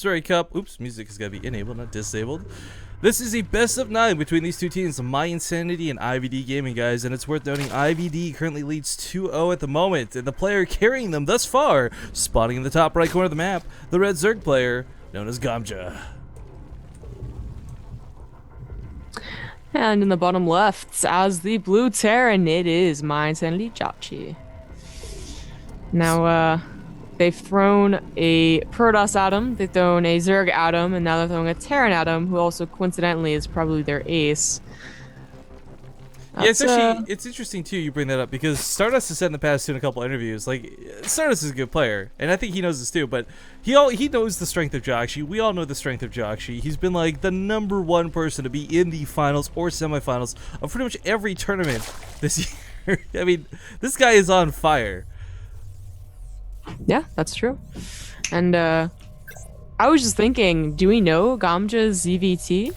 Story Cup. Oops, music is going to be enabled, not disabled. This is a best of 9 between these two teams, mYinsanity and IVD Gaming, guys, and it's worth noting IVD currently leads 2-0 at the moment, and the player carrying them thus far, spotting in the top right corner of the map, the red Zerg player, known as Gamja. And in the bottom left, as the blue Terran, it is mYinsanity Jjakji. Now, they've thrown a Protoss at him, they've thrown a Zerg at him, and now they're throwing a Terran at him, who also coincidentally is probably their ace. Yeah, it's actually it's interesting too you bring that up, because Stardust has said in the past too in a couple interviews, like, Stardust is a good player, and I think he knows this too, but he knows the strength of Jjakji. We all know the strength of Jjakji. He's been like the #1 person to be in the finals or semifinals of pretty much every tournament this year. I mean, this guy is on fire. Yeah, that's true. And I was just thinking, do we know Gamja's ZVT?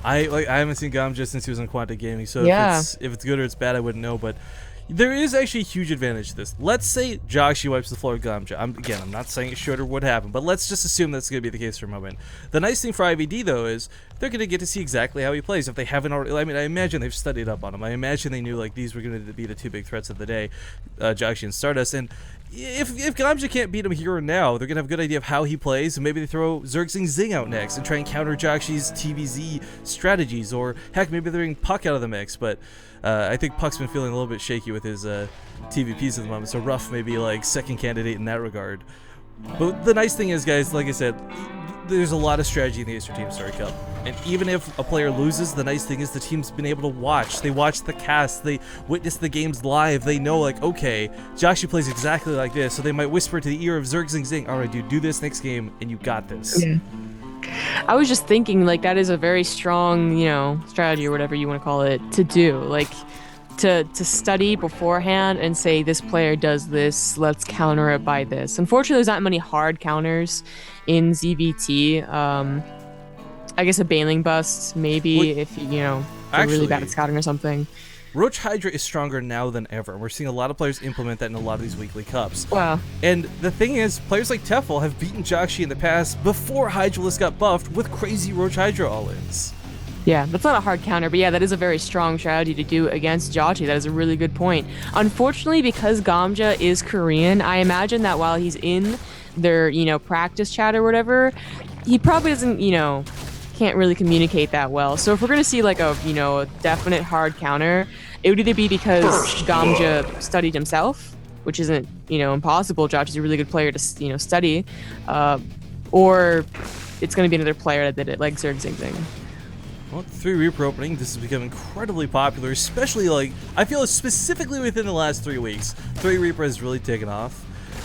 I haven't seen Gamja since he was in Quantic Gaming, so Yeah. if it's good or it's bad, I wouldn't know. But there is actually a huge advantage to this. Let's say Jjakji wipes the floor with Gamja. I'm not saying it should or would happen, but let's just assume that's going to be the case for a moment. The nice thing for IVD though is they're going to get to see exactly how he plays if they haven't already. I mean, I imagine they've studied up on him. I imagine they knew like these were going to be the two big threats of the day, Jjakji and Stardust. And if Gamja can't beat him here and now, they're gonna have a good idea of how he plays, and maybe they throw Zerg out next and try and counter Jjakji's TVZ strategies, or heck, maybe they're bringing Puck out of the mix. But I think Puck's been feeling a little bit shaky with his TVPs at the moment, so Ruff may be like second candidate in that regard. But the nice thing is, guys, like I said, there's a lot of strategy in the Acer Team Story Cup. And even if a player loses, the nice thing is the team's been able to watch. They watch the cast, they witness the games live, they know like, okay, Jjakji plays exactly like this, so they might whisper to the ear of Zerg, alright dude, do this next game, and you got this. Yeah. I was just thinking, like, that is a very strong, you know, strategy or whatever you want to call it, to do. Like, to study beforehand and say, this player does this, let's counter it by this. Unfortunately, there's not many hard counters in ZVT. I guess a Bailing Bust, maybe, if, you know, they're really bad at scouting or something. Roach Hydra is stronger now than ever. We're seeing a lot of players implement that in a lot of these weekly cups. Wow. And the thing is, players like Tefl have beaten Jjakji in the past before Hydralisk got buffed with crazy Roach Hydra all-ins. Yeah, that's not a hard counter, but yeah, that is a very strong strategy to do against Jjakji. That is a really good point. Unfortunately, because Gamja is Korean, I imagine that while he's in their, you know, practice chat or whatever, he probably doesn't, you know, can't really communicate that well. So if we're gonna see like a, you know, a definite hard counter, it would either be because Gamja studied himself, which isn't, you know, impossible. Jjakji's a really good player to, you know, study, or it's gonna be another player that did it, like Zerg. Well, 3 Reaper opening, this has become incredibly popular, especially like, I feel specifically within the last 3 weeks. 3 Reaper has really taken off.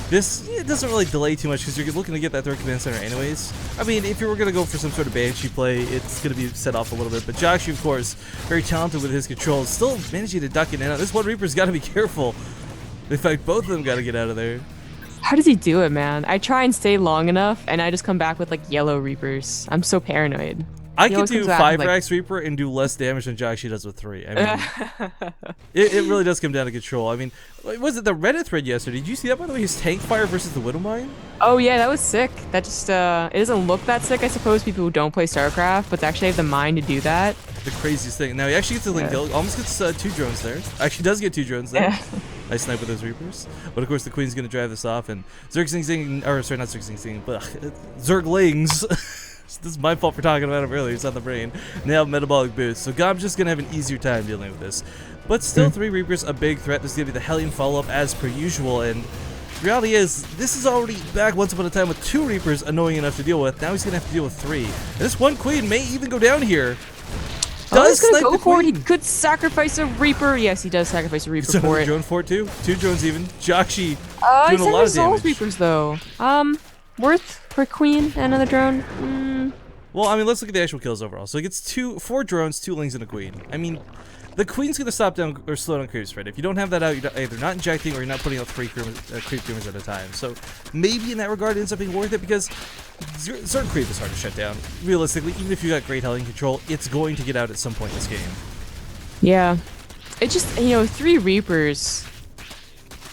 This, it doesn't really delay too much because you're looking to get that third command center anyways. I mean, if you were going to go for some sort of Banshee play, it's going to be set off a little bit. But Jjakji, of course, very talented with his controls, still managing to duck it in and out. This one Reaper's got to be careful. In fact, both of them got to get out of there. How does he do it, man? I try and stay long enough, and I just come back with like yellow Reapers. I'm so paranoid. I could do 5 Rax Reaper and do less damage than Jjakji does with 3. I mean, it really does come down to control. I mean, was it the Reddit thread yesterday? Did you see that, by the way? His tank fire versus the Widowmine? Oh yeah, that was sick. That just, it doesn't look that sick, I suppose, people who don't play StarCraft, but to actually have the mind to do that. The craziest thing. Now he actually gets a link kill, almost gets 2 drones there. Actually does get 2 drones there. Yeah. Nice snipe with those Reapers. But of course the Queen's going to drive this off, and Zerglings. This is my fault for talking about him earlier, it's on the brain. Now metabolic boost, so Gamja's gonna have an easier time dealing with this. But still, 3 Reapers, a big threat. This is gonna be the Hellion follow-up as per usual, and the reality is, this is already back once upon a time with 2 Reapers annoying enough to deal with. Now he's gonna have to deal with 3. And this one Queen may even go down here. Does he's gonna go for it. He could sacrifice a Reaper. Yes, he does sacrifice a Reaper for it. Drone for it too. 2 drones even. Jjakji doing a he lot of damage. Reapers though. Worth for Queen and another drone. Well, I mean, let's look at the actual kills overall. So he gets 4 drones, 2 lings, and a Queen. I mean, the Queen's gonna stop down or slow down creeps, right? If you don't have that out, you're either not injecting or you're not putting out 3 creep groomers at a time. So maybe in that regard, it ends up being worth it because certain creep is hard to shut down. Realistically, even if you got great Hellion control, it's going to get out at some point in this game. Yeah, it just, you know, 3 Reapers.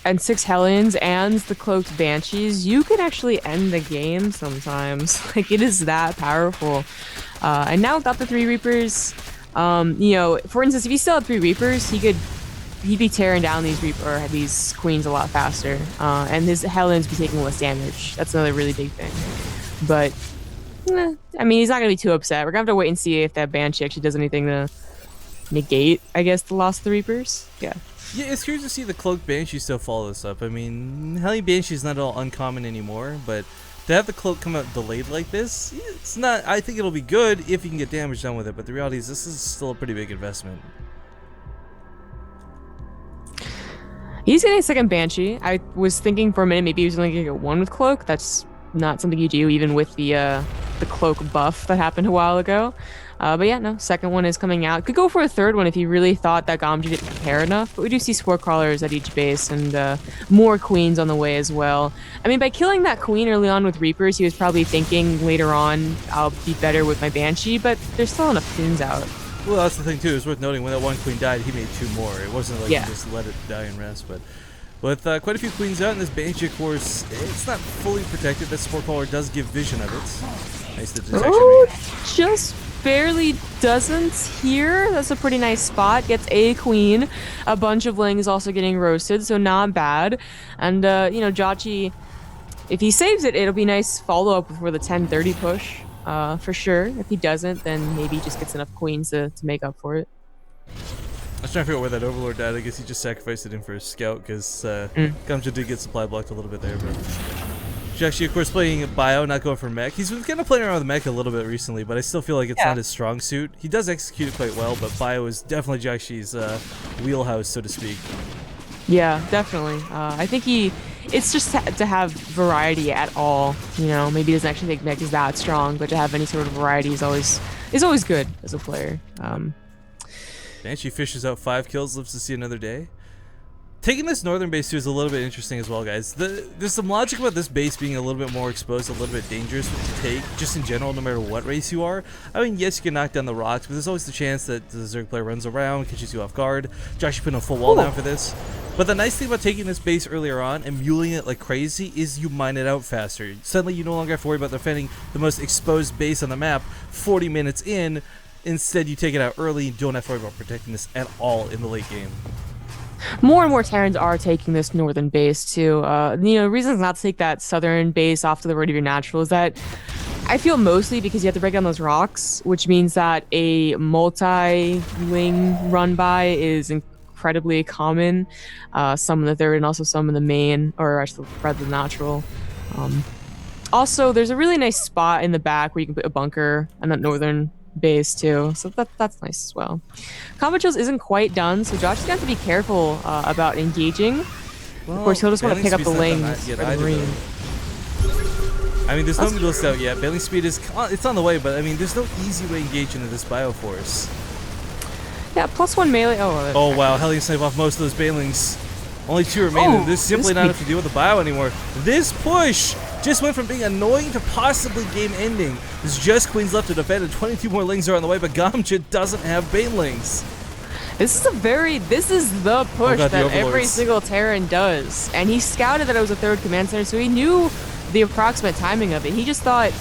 and 6 Hellions and the cloaked Banshees, you can actually end the game sometimes. Like, it is that powerful. And now without the 3 Reapers, you know, for instance, if he still had 3 Reapers, he'd be tearing down these queens a lot faster. And his Hellions be taking less damage. That's another really big thing. But I mean, he's not gonna be too upset. We're gonna have to wait and see if that Banshee actually does anything to negate, I guess, the loss of the Reapers. Yeah. Yeah, it's curious to see the Cloaked Banshee still follow this up. I mean, Hellion Banshee is not all uncommon anymore, but to have the Cloak come out delayed like this, it's not. I think it'll be good if you can get damage done with it, but the reality is this is still a pretty big investment. He's getting a second Banshee. I was thinking for a minute maybe he was only gonna get 1 with Cloak. That's not something you do even with the Cloak buff that happened a while ago. But yeah, no, second one is coming out. Could go for a third one if he really thought that Gamja didn't prepare enough. But we do see Spore Crawlers at each base and more queens on the way as well. I mean, by killing that queen early on with Reapers, he was probably thinking later on, I'll be better with my Banshee, but there's still enough queens out. Well, that's the thing too. It's worth noting when that one queen died, he made 2 more. It wasn't like he just let it die and rest. But with quite a few queens out, and this Banshee, of course, it's not fully protected. That Spore Crawler does give vision of it. Nice the detection. Oh, just barely doesn't here. That's a pretty nice spot. Gets a queen. A bunch of lings also getting roasted, so not bad. And, you know, Jjakji, if he saves it, it'll be nice follow-up before the 10-30 push. For sure. If he doesn't, then maybe he just gets enough queens to make up for it. I was trying to figure out where that Overlord died. I guess he just sacrificed it in for a scout because Gamja did get supply blocked a little bit there. But Jjakji, of course, playing bio, not going for mech. He's been kind of playing around with mech a little bit recently, but I still feel like it's not his strong suit. He does execute it quite well, but bio is definitely Jjakji's wheelhouse, so to speak. Yeah, definitely. I think it's just to have variety at all. You know, maybe he doesn't actually think mech is that strong, but to have any sort of variety is always good as a player. Banshee fishes out 5 kills, lives to see another day. Taking this northern base too is a little bit interesting as well, guys. There's some logic about this base being a little bit more exposed, a little bit dangerous to take, just in general, no matter what race you are. I mean, yes, you can knock down the rocks, but there's always the chance that the Zerg player runs around, catches you off guard. Jjakji putting a full wall down for this. But the nice thing about taking this base earlier on and muling it like crazy is you mine it out faster. Suddenly you no longer have to worry about defending the most exposed base on the map 40 minutes in. Instead, you take it out early and don't have to worry about protecting this at all in the late game. More and more Terrans are taking this northern base too. You know, reasons not to take that southern base off to the right of your natural is that I feel mostly because you have to break down those rocks, which means that a multi-wing run by is incredibly common. Some in the third and also some in the main, or actually rather the natural. Also, there's a really nice spot in the back where you can put a bunker on that northern base too, so that's nice as well. Combo chills isn't quite done, so Josh's got to be careful about engaging. Well, of course, he'll just want to pick up the lings for the marine. I mean, there's no middle scout yet. Bailing speed it's on the way, but I mean, there's no easy way to engage into this Bioforce. Yeah, +1 melee. Oh wow, Hellion snipe off most of those Bailings. Only 2 remaining. There's simply not enough to deal with the bio anymore. This push just went from being annoying to possibly game ending. There's just queens left to defend and 22 more lings are on the way, but Gamja doesn't have Banelings. This is the push that every single Terran does. And he scouted that it was a 3rd command center, so he knew the approximate timing of it. He just thought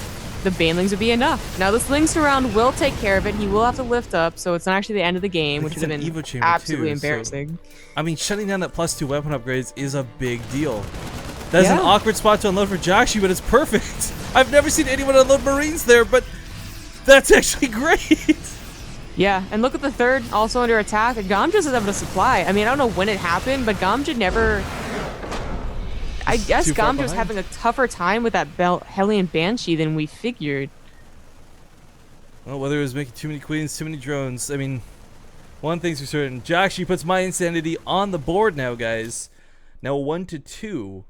the Banelings would be enough. Now this Ling surround will take care of it. He will have to lift up, so it's not actually the end of the game, which would have been absolutely embarrassing. So, I mean, shutting down that +2 weapon upgrades is a big deal. That's an awkward spot to unload for Jjakji, but it's perfect. I've never seen anyone unload Marines there, but that's actually great. Yeah, and look at the 3rd, also under attack. Gamja's able to supply. I mean, I don't know when it happened, but Gamja never... I guess Gamja was having a tougher time with that Hellion Banshee than we figured. Well, whether it was making too many queens, too many drones, I mean, one thing's for certain. Jjakji puts mYinsanity on the board now, guys. Now 1-2.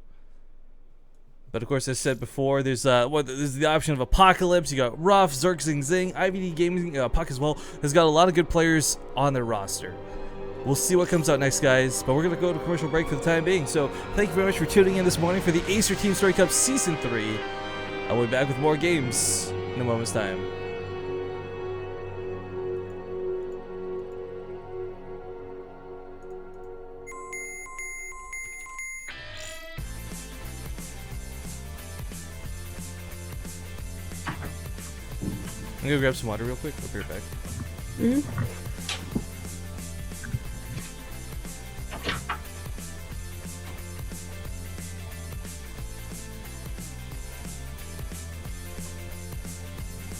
But of course, as I said before, there's the option of Apocalypse. You got Ruff, Zerg, Zing Zing, IVD Gaming, Puck as well. Has got a lot of good players on their roster. We'll see what comes out next, guys. But we're going to go to commercial break for the time being. So thank you very much for tuning in this morning for the Acer Team Story Cup Season 3. I'll be back with more games in a moment's time. I'm gonna grab some water real quick. I'll be right back.